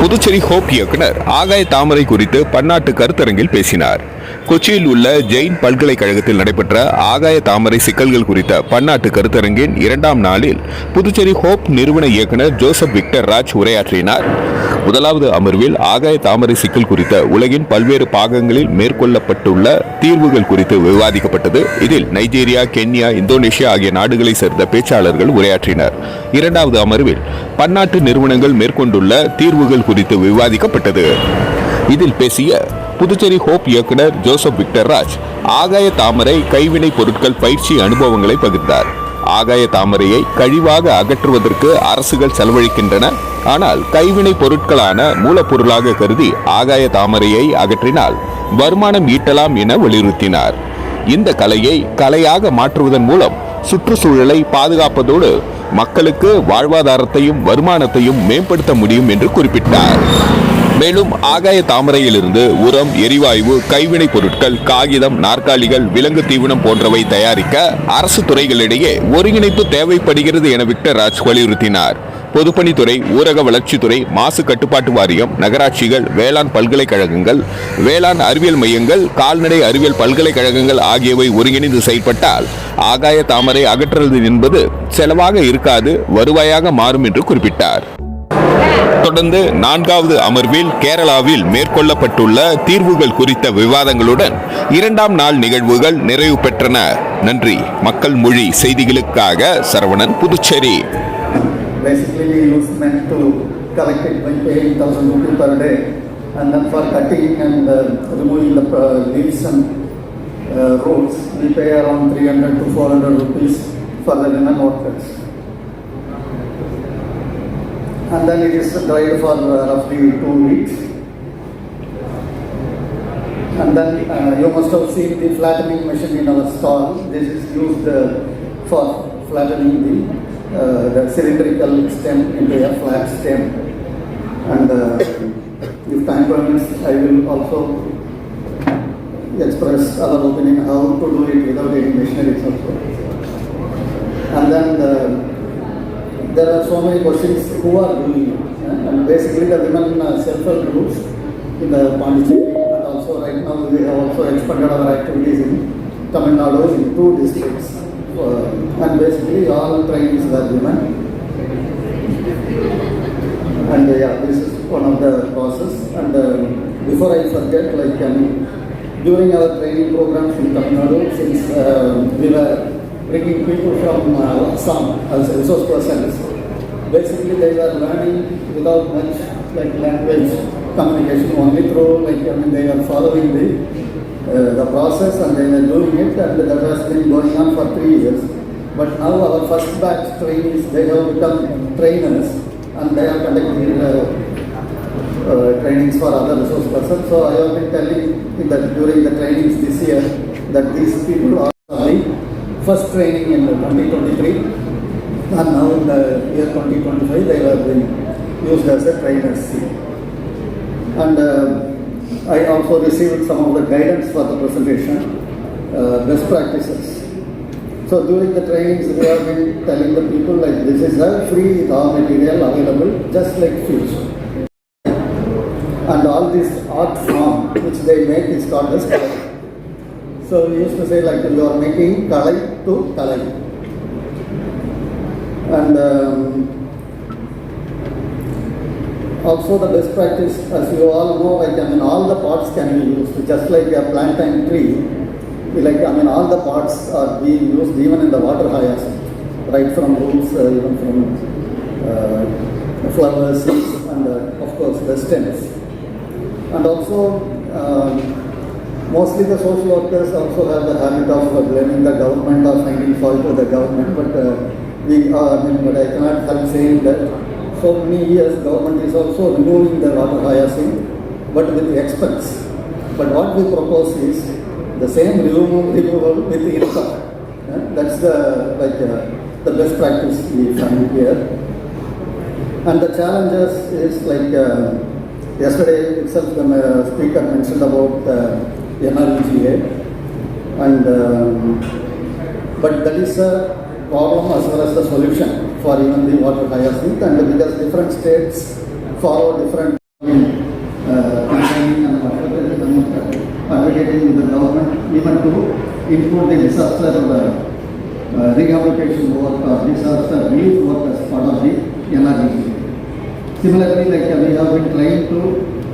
Puducherry hope இயக்குனர் ஆகாய தாமரை குறித்து பன்னாட்டு கருத்தரங்கில் பேசினார். கொச்சியில் உள்ள ஜெயின் பல்கலைக்கழகத்தில் நடைபெற்ற ஆகாய தாமரை சிக்கல்கள் குறித்த பன்னாட்டு கருத்தரங்கின் 2ஆம் நாளில் புதுச்சேரி ஹோப் நிறுவன இயக்குனர் ஜோசப் விக்டர் ராஜ் உரையாற்றினார். முதலாவது அமர்வில் ஆகாய தாமரை சிக்கல் குறித்த உலகின் பல்வேறு பாகங்களில் மேற்கொள்ளப்பட்டுள்ள தீர்வுகள் குறித்து விவாதிக்கப்பட்டது. இதில் நைஜீரியா, கென்யா, இந்தோனேஷியா ஆகிய நாடுகளை சேர்ந்த பேச்சாளர்கள் உரையாற்றினர். 2வது அமர்வில் பன்னாட்டு நிறுவனங்கள் மேற்கொண்டுள்ள தீர்வுகள் குறித்து விவாதிக்கப்பட்டது. இதில் பேசிய புதுச்சேரி ஹோப் இயக்குனர் ஜோசப் விக்டர் ராஜ் ஆகாய தாமரை கைவினை பொருட்கள் பயிற்சி அனுபவங்களை பகிர்ந்தார். ஆகாய தாமரையை கழிவாக அகற்றுவதற்கு அரசுகள் செலவழிக்கின்றன. ஆனால் கைவினை பொருட்களான மூலப்பொருளாக கருதி ஆகாய தாமரையை அகற்றினால் வருமானம் ஈட்டலாம் என வலியுறுத்தினார். இந்த கலையை கலையாக மாற்றுவதன் மூலம் சுற்றுச்சூழலை பாதுகாப்பதோடு மக்களுக்கு வாழ்வாதாரத்தையும் வருமானத்தையும் மேம்படுத்த முடியும் என்று குறிப்பிட்டார். மேலும் ஆகாய தாமரையிலிருந்து உரம், எரிவாயு, கைவினை பொருட்கள், காகிதம், நாற்காலிகள், விலங்கு தீவனம் போன்றவை தயாரிக்க அரசு துறைகளிடையே ஒருங்கிணைப்பு தேவைப்படுகிறது என விக்டர் ராஜ் வலியுறுத்தினார். பொதுப்பணித்துறை, ஊரக வளர்ச்சித்துறை, மாசு கட்டுப்பாட்டு வாரியம், நகராட்சிகள், வேளாண் பல்கலைக்கழகங்கள், வேளாண் அறிவியல் மையங்கள், கால்நடை அறிவியல் பல்கலைக்கழகங்கள் ஆகியவை ஒருங்கிணைந்து செயல்பட்டால் ஆகாய தாமரை அகற்றுவது என்பது செலவாக இருக்காது, வருவாயாக மாறும் என்று குறிப்பிட்டார். தொடர்ந்து 4வது அமர்வில் கேரளாவில் மேற்கொள்ளப்பட்டுள்ள தீர்வுகள் குறித்த விவாதங்களுடன் 2ஆம் நாள் நிகழ்வுகள் நிறைவு பெற்றன. நன்றி. மக்கள் மொழி செய்திகளுக்காக Saravanan, Puducherry. Basically, we use men to collect it by paying 1,000 rupees per day, and then for cutting and removing the leaves and roots, we pay around 300 to 400 rupees for the linen workers. And then it is dried for roughly 2 weeks. And then you must have seen the flattening machine in our stall. This is used for flattening the cylindrical stem into a flat stem. And if time permits, I will also express our opinion how to do it without any machineries also. And then there are so many questions who are doing it. And basically the women self-help groups in the Pondicherry, and also right now we have also expanded our activities in Tamil Nadu in 2 districts. And basically all trainees were women. And this is one of the process. And before I forget, during our training programs in Tamil Nadu, since we were bringing people from Assam as resource persons, basically they were learning without much language communication, only through they were following the process and they were doing it, and that has been going on for 3 years. But now our first batch trainees, they have become trainers and they are conducting trainings for other resource persons. So I have been telling during the trainings this year that these people are the first training in 2023, and now in the year 2025 they have been used as a trainers. And I also received some of the guidance for the presentation, best practices. So during the trainings we have been telling the people this is a free raw material available just like fish. And all this art form which they make is called as kalai. So we used to say you are making kalai to kalai. And also the best practice, as you all know, all the parts can be used, just like a plantain tree. All the parts are being used even in the water hyacinth, right from roots, even from flowers, and of course the stems. And also, mostly the social workers also have the habit of blaming the government or finding fault with the government, but but I cannot help saying that so many years government is also removing the water hyacinth, but with expense. But what we propose is the same removal with income. That's the best practice we find here. And the challenges is yesterday itself the speaker mentioned about NREGA, and but that is a problem as well as the solution for even the water hyacinth, and because different states follow different campaigning and advocating with the government even to include the disaster rehabilitation work or disaster relief work as part of the NRDP. Similarly, we have been trying to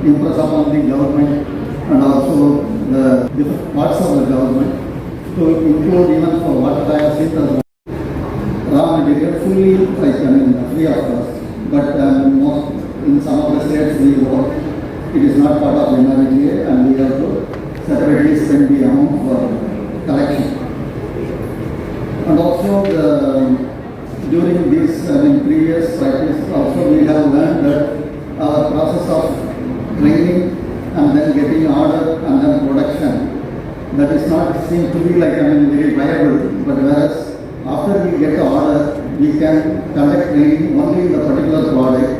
impress upon the government and also the different parts of the government to include even for water diocese as raw material fully, free of cost. But most in some of the states we work, it is not part of NRDA and we have to separately spend the amount for collection. And also during this previous practice also we have learned that our process of training and then getting order and then production, that is not seem to be very viable, but whereas after we get the order we can conduct training only in the particular product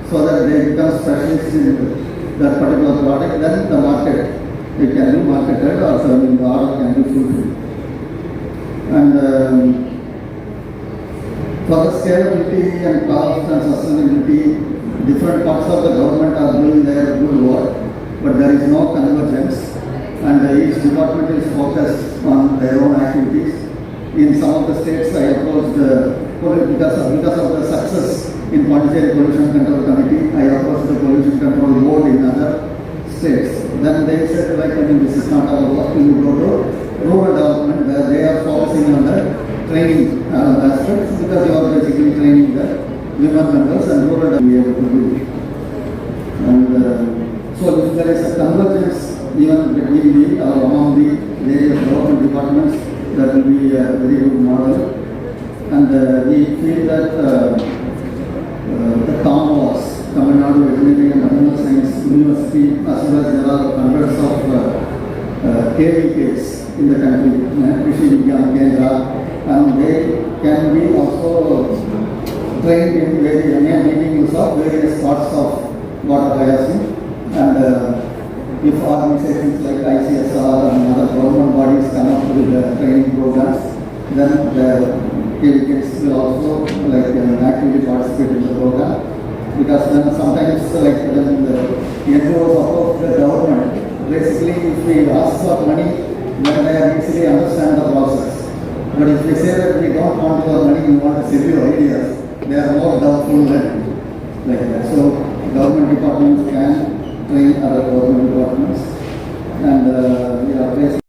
so that they become specialists in that particular product, then the market, it can be marketed or the order can be fulfilled. And for the scalability and cost and sustainability, different parts of the government are doing their good work, but there is no convergence, and each department is focused on their own activities. In some of the states, I approached because of the success in Pondicherry Pollution Control Committee, I approached the Pollution Control Board in other states. Then they said, this is not our work, we will go to rural development where they are focusing on the training aspects, because you are basically training the women members and rural will be able to do it. And so if there is a convergence even between among the various government departments, that will be a very good model. And we feel that the COMWAS, Tamil Nadu Veterinary and Animal Science University, as well as there are hundreds of KVKs in the country, Krishi Vigyan Kendra, and they can be also trained in making use of various parts of water hyacinth. And if organizations like ICSR and other government bodies come up with training programs, then the KVKs will also actively participate in the program. Because then sometimes when the NGOs approach the government, basically if we ask for money, then they easily understand the process. But if we say that we don't want your money, we want to sell your ideas, they are more doubtful than like that. So government departments can train other government departments, and we are placed